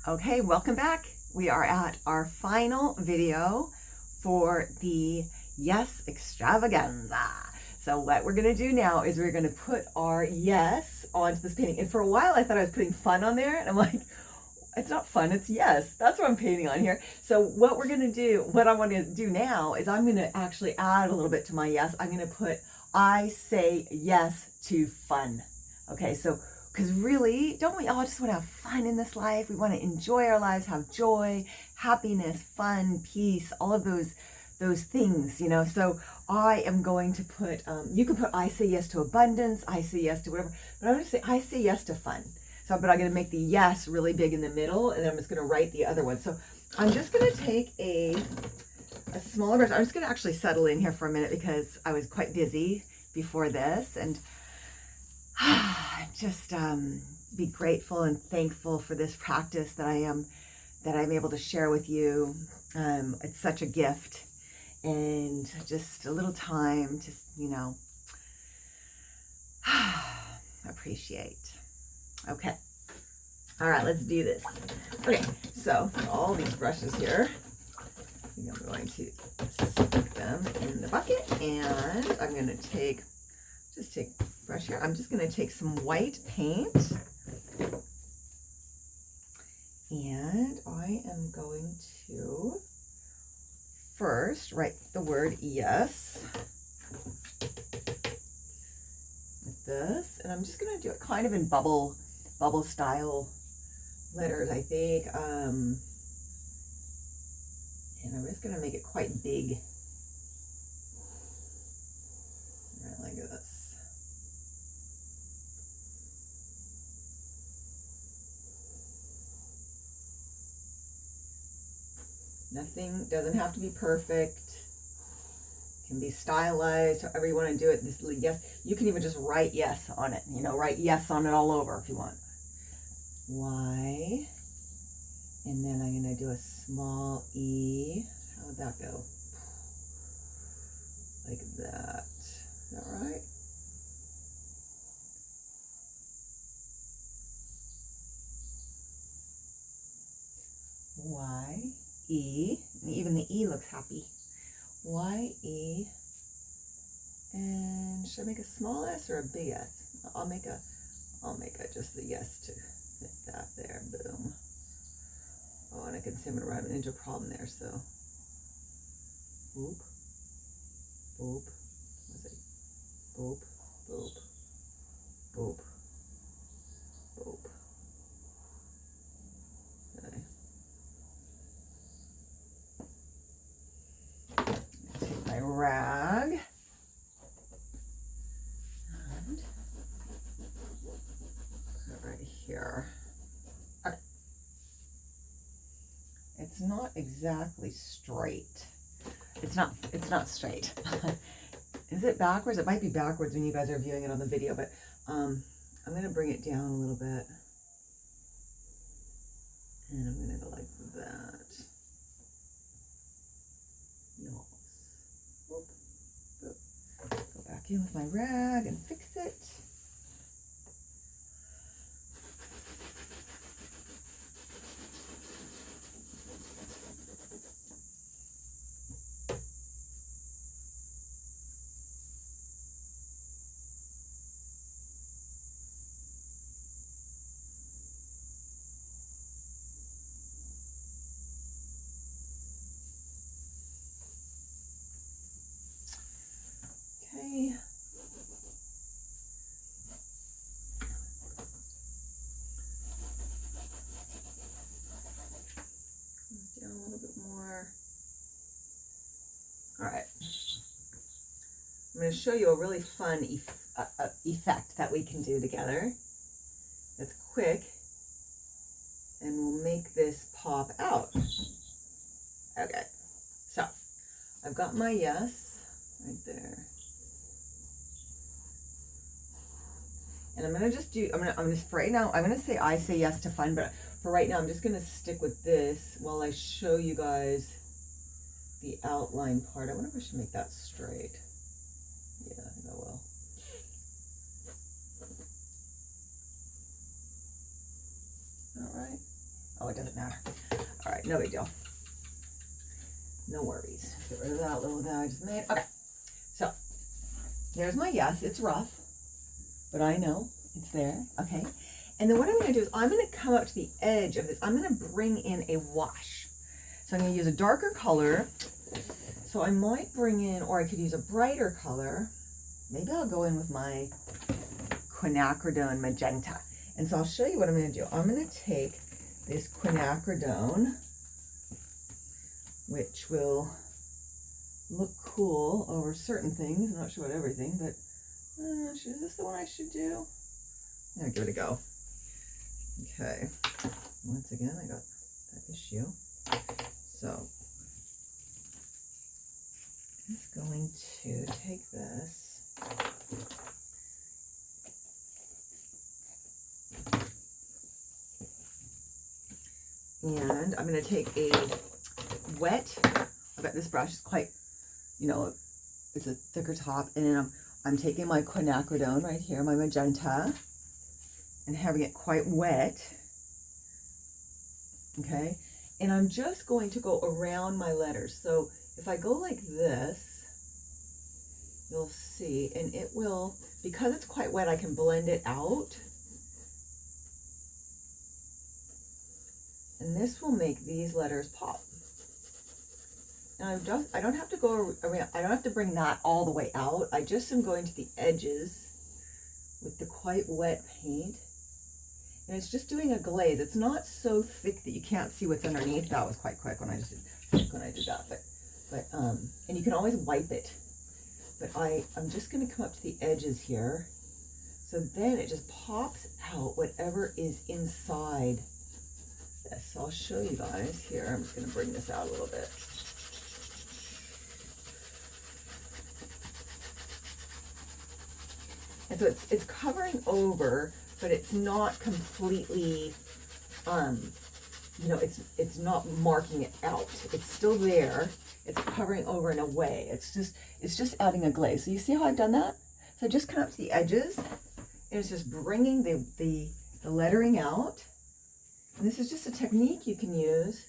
Okay, welcome back. We are at our final video for the Yes Extravaganza. So what we're going to do now is we're going to put our yes onto this painting. And for a while I thought I was putting fun on there, and I'm like, it's not fun, it's yes. That's what I'm painting on here. So what we're going to do, what I want to do now is I'm going to actually add a little bit to my yes. I'm going to put, I say yes to fun. Okay, so because really, don't we all just want to have fun in this life? We want to enjoy our lives, have joy, happiness, fun, peace, all of those things, you know. So I am going to put, you can put I say yes to abundance, I say yes to whatever, but I'm going to say I say yes to fun. So, but I'm going to make the yes really big in the middle, and then I'm just going to write the other one. So I'm just going to take a smaller brush. I'm just going to actually settle in here for a minute because I was quite busy before this, and just be grateful and thankful for this practice that I'm able to share with you. It's such a gift, and just a little time to, you know, appreciate. Okay. All right, let's do this. Okay, so all these brushes here, I'm going to stick them in the bucket, and I'm going to take brush here. I'm just going to take some white paint, and I am going to first write the word yes with this, and I'm just going to do it kind of in bubble style letters, I think, and I'm just going to make it quite big, right, like this. Nothing doesn't have to be perfect. It can be stylized, however you want to do it. This yes, you can even just write yes on it. You know, write yes on it all over if you want. Y, and then I'm going to do a small e. How would that go? Like that. Is that right? Y, E, and even the E looks happy. Y, E, and should I make a small S or a big S? I'll make just the yes to hit that there, boom. Oh, and I can see I'm gonna run into a problem there, so. Boop, boop, what's it? Boop, boop, boop, boop. Okay. Take my rag and put it right here. Okay. It's not exactly straight. It's not straight. Is it backwards? It might be backwards when you guys are viewing it on the video, but I'm going to bring it down a little bit. And I'm going to go like that. Yes. Whoop, whoop. Go back in with my rag and fix it. Okay. Down a little bit more. All right. I'm going to show you a really fun effect that we can do together. It's quick, and we'll make this pop out. Okay. So I've got my yes right there. And I'm gonna just do, for right now, I'm gonna say I say yes to fun, but for right now, I'm just gonna stick with this while I show you guys the outline part. I wonder if I should make that straight. Yeah, I think I will. All right. Oh, it doesn't matter. All right, no big deal. No worries. Get rid of that little that I just made. Okay, so there's my yes. It's rough, but I know it's there. Okay, and then what I'm going to do is I'm going to come up to the edge of this. I'm going to bring in a wash. So I'm going to use a darker color. So I might bring in, or I could use a brighter color. Maybe I'll go in with my quinacridone magenta. And so I'll show you what I'm going to do. I'm going to take this quinacridone, which will look cool over certain things. I'm not sure about everything, but is this the one I should do? Yeah, give it a go. Okay. Once again, I got that issue. So I'm just going to take this. And I'm going to take a wet, I bet this brush is quite, you know, it's a thicker top, and then I'm taking my quinacridone right here, my magenta, and having it quite wet, okay? And I'm just going to go around my letters. So if I go like this, you'll see, and it will, because it's quite wet, I can blend it out. And this will make these letters pop. Now I don't have to go around, I don't have to bring that all the way out. I just am going to the edges with the quite wet paint. And it's just doing a glaze. It's not so thick that you can't see what's underneath. That was quite quick when I did that. But and you can always wipe it. But I'm just going to come up to the edges here. So then it just pops out whatever is inside this. So I'll show you guys here. I'm just going to bring this out a little bit. And so it's covering over, but it's not completely, you know, it's not marking it out. It's still there. It's covering over in a way. It's just adding a glaze. So you see how I've done that? So I just come up to the edges, and it's just bringing the lettering out. And this is just a technique you can use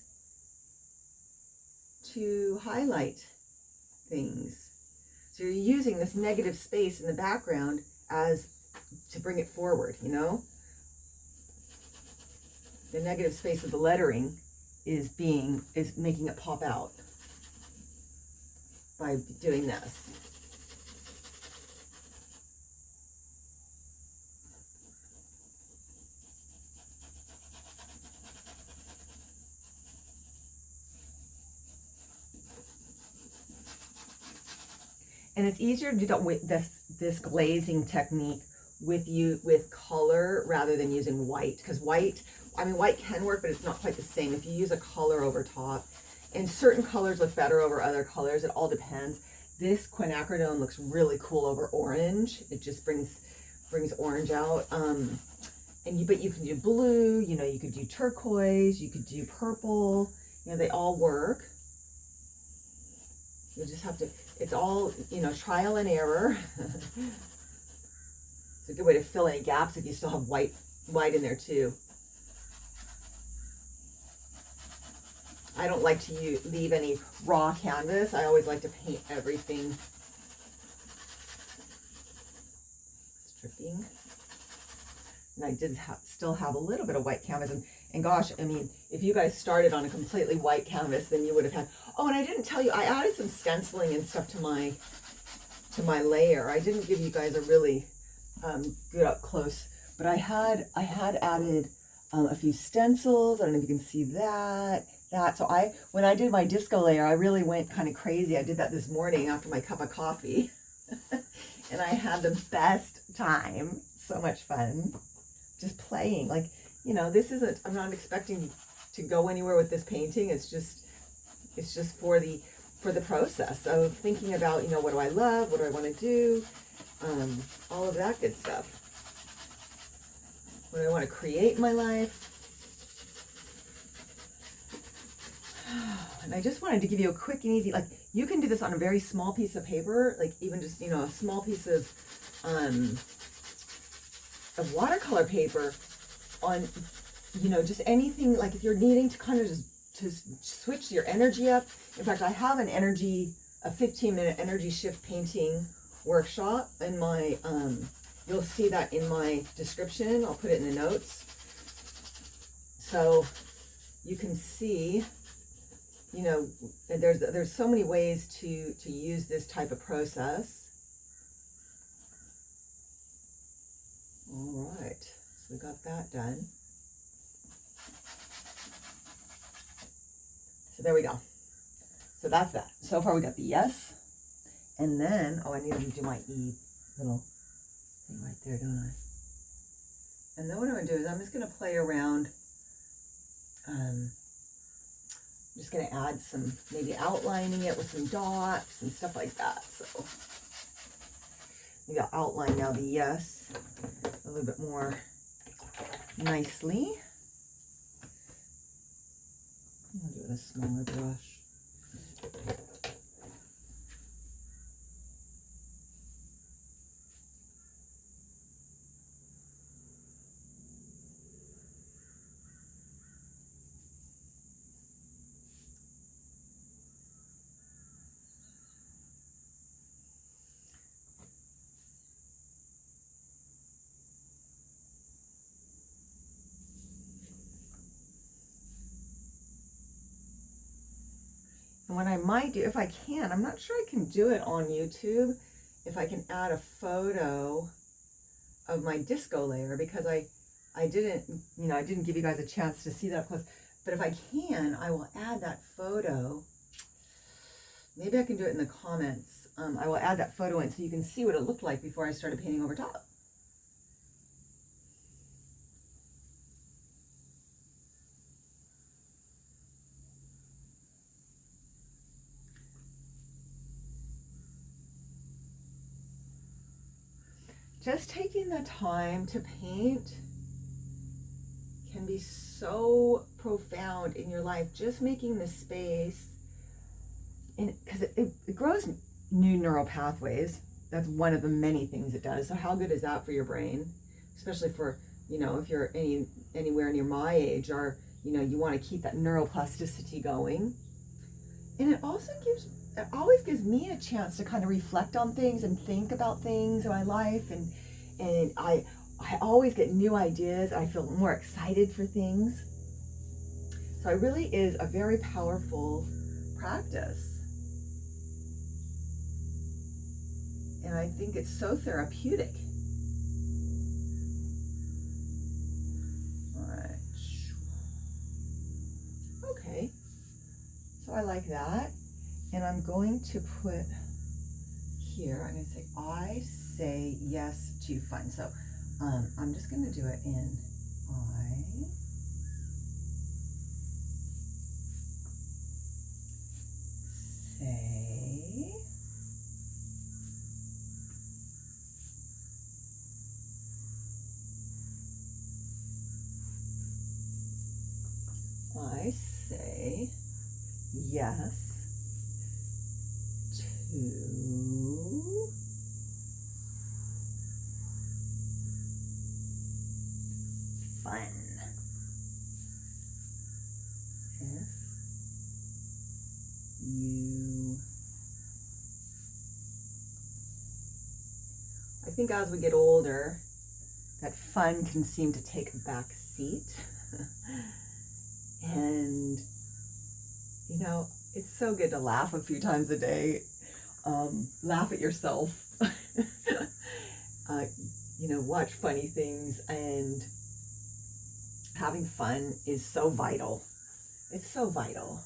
to highlight things. So you're using this negative space in the background as to bring it forward, you know? The negative space of the lettering is making it pop out by doing this. And it's easier to do that with this glazing technique with color rather than using white, because white can work, but it's not quite the same if you use a color over top. And certain colors look better over other colors. It all depends. This quinacridone looks really cool over orange. It just brings orange out. But you can do blue. You know, you could do turquoise. You could do purple. You know, they all work. You just have to. It's all, you know, trial and error. It's a good way to fill any gaps if you still have white in there too. I don't like to leave any raw canvas. I always like to paint everything. It's dripping. And I did still have a little bit of white canvas. And gosh, I mean, if you guys started on a completely white canvas, then you would have had, oh, and I didn't tell you, I added some stenciling and stuff to my layer. I didn't give you guys a really good up close, but I had added a few stencils. I don't know if you can see that. So when I did my disco layer, I really went kind of crazy. I did that this morning after my cup of coffee. And I had the best time. So much fun. Just playing. Like, you know, I'm not expecting to go anywhere with this painting. It's just for the process of thinking about, you know, what do I love? What do I want to do? All of that good stuff. What do I want to create in my life? And I just wanted to give you a quick and easy, like, you can do this on a very small piece of paper, like even just, you know, a small piece of watercolor paper on you know, just anything, like if you're needing to kind of just to switch your energy up. In fact, I have a 15-minute energy shift painting workshop in my, you'll see that in my description. I'll put it in the notes. So you can see, you know, there's so many ways to use this type of process. All right, so we got that done. So there we go. So that's that. So far we got the yes. And then, oh, I need to do my E little thing right there, don't I? And then what I'm going to do is I'm just going to play around. I'm just going to add some, maybe outlining it with some dots and stuff like that. So maybe I'll outline now the yes a little bit more nicely. I'll do it with a smaller brush. And what I might do, if I can, I'm not sure I can do it on YouTube, if I can add a photo of my disco layer, because I didn't, you know, I didn't give you guys a chance to see that up close. But if I can, I will add that photo. Maybe I can do it in the comments. I will add that photo in so you can see what it looked like before I started painting over top. Just taking the time to paint can be so profound in your life. Just making the space, and because it grows new neural pathways. That's one of the many things it does. So how good is that for your brain? Especially for, you know, if you're anywhere near my age, or, you know, you want to keep that neuroplasticity going. And it also always gives me a chance to kind of reflect on things and think about things in my life, and I always get new ideas. I feel more excited for things. So it really is a very powerful practice. And I think it's so therapeutic. All right. Okay. So I like that. And I'm going to put here, I'm going to say, I say yes to fun. So I'm just going to do it in I say yes to fun. If you, I think as we get older, that fun can seem to take a back seat. And, you know, it's so good to laugh a few times a day. Laugh at yourself. You know, watch funny things, and having fun is so vital. It's so vital.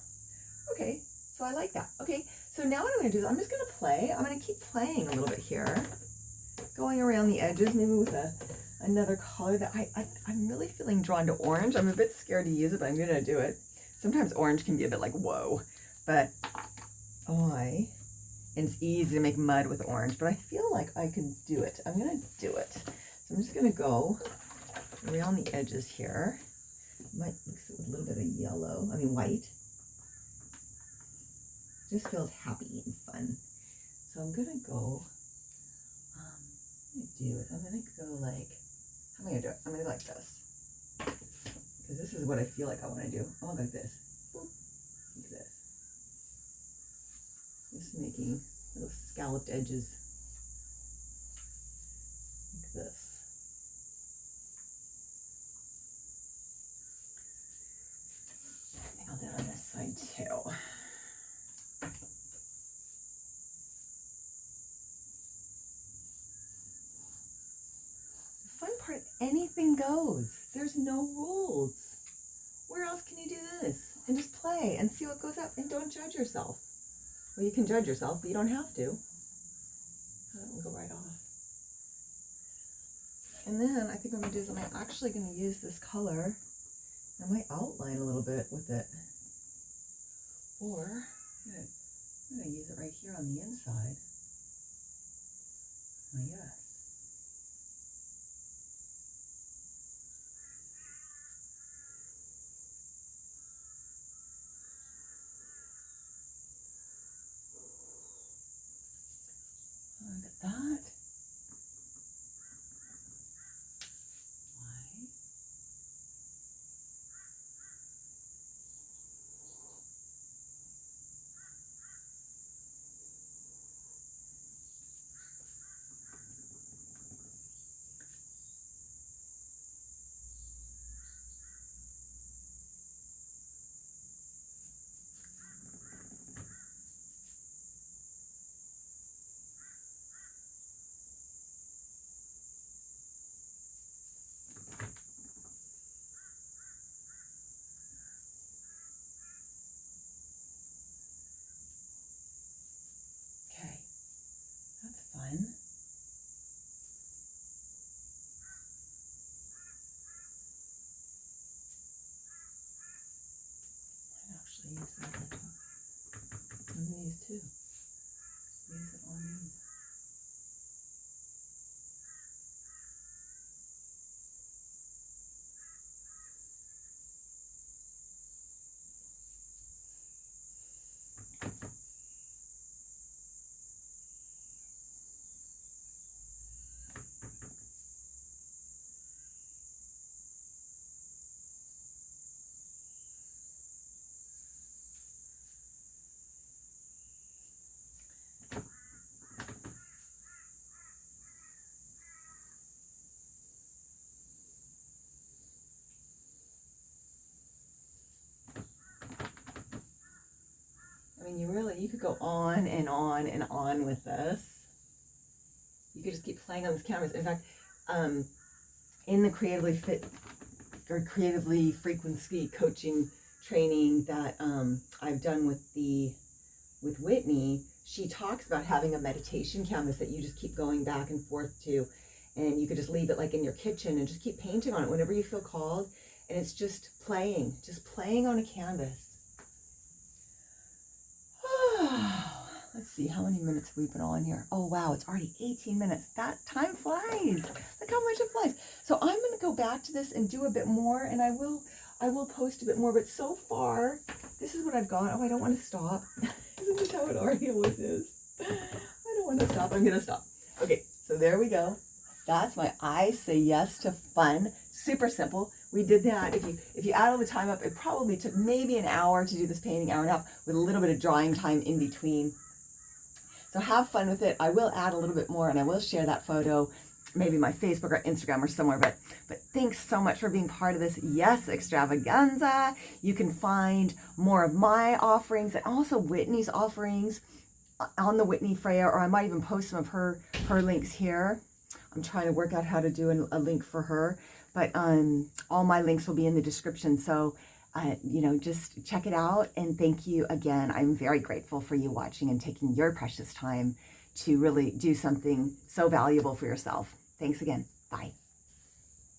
Okay, so I like that. Okay, so now what I'm going to do is I'm just going to play. I'm going to keep playing a little bit here, going around the edges, maybe with another color that I'm really feeling drawn to orange. I'm a bit scared to use it, but I'm going to do it. Sometimes orange can be a bit like, whoa, but and it's easy to make mud with orange, but I feel like I can do it. I'm going to do it. So I'm just going to go around the edges here. Might mix it with a little bit of yellow, white. Just feels happy and fun. So I'm going to go, I'm going to go like, how am I going to do it? I'm going to go like this. because this is what I feel like I want to do. I want like this. Boop, like this. Just making little scalloped edges like this. I think I'll do it on this side too. Anything goes. There's no rules. Where else can you do this? And just play and see what goes up, and don't judge yourself. Well, you can judge yourself, but you don't have to. That will go right off. And then I think what I'm going to do is I'm actually going to use this color. I might outline a little bit with it. Or I'm going to use it right here on the inside. Oh, yes. Look at that. Why? That's fun. I'd actually use that on these too. Use it on these. I mean, you could go on and on and on with this. You could just keep playing on this canvas. In fact, in the Creatively Fit or Creatively Frequency coaching training that I've done with Whitney, she talks about having a meditation canvas that you just keep going back and forth to, and you could just leave it like in your kitchen and just keep painting on it whenever you feel called, and it's just playing on a canvas. Let's see, how many minutes have we been on here? Oh wow, it's already 18 minutes. That time flies. Look how much it flies. So I'm going to go back to this and do a bit more, and I will post a bit more, but so far this is what I've got. Oh, I don't want to stop. Isn't this how it already always is? I don't want to stop. I'm going to stop. Okay, so there we go. That's my I Say Yes to Fun. Super simple. We did that. If you add all the time up, it probably took maybe an hour to do this painting, hour and a half, with a little bit of drawing time in between. So have fun with it. I will add a little bit more, and I will share that photo, maybe my Facebook or Instagram or somewhere. But thanks so much for being part of this Yes Extravaganza. You can find more of my offerings and also Whitney's offerings on the Whitney Freya, or I might even post some of her links here. I'm trying to work out how to do a link for her, but all my links will be in the description. So, just check it out. And thank you again. I'm very grateful for you watching and taking your precious time to really do something so valuable for yourself. Thanks again. Bye.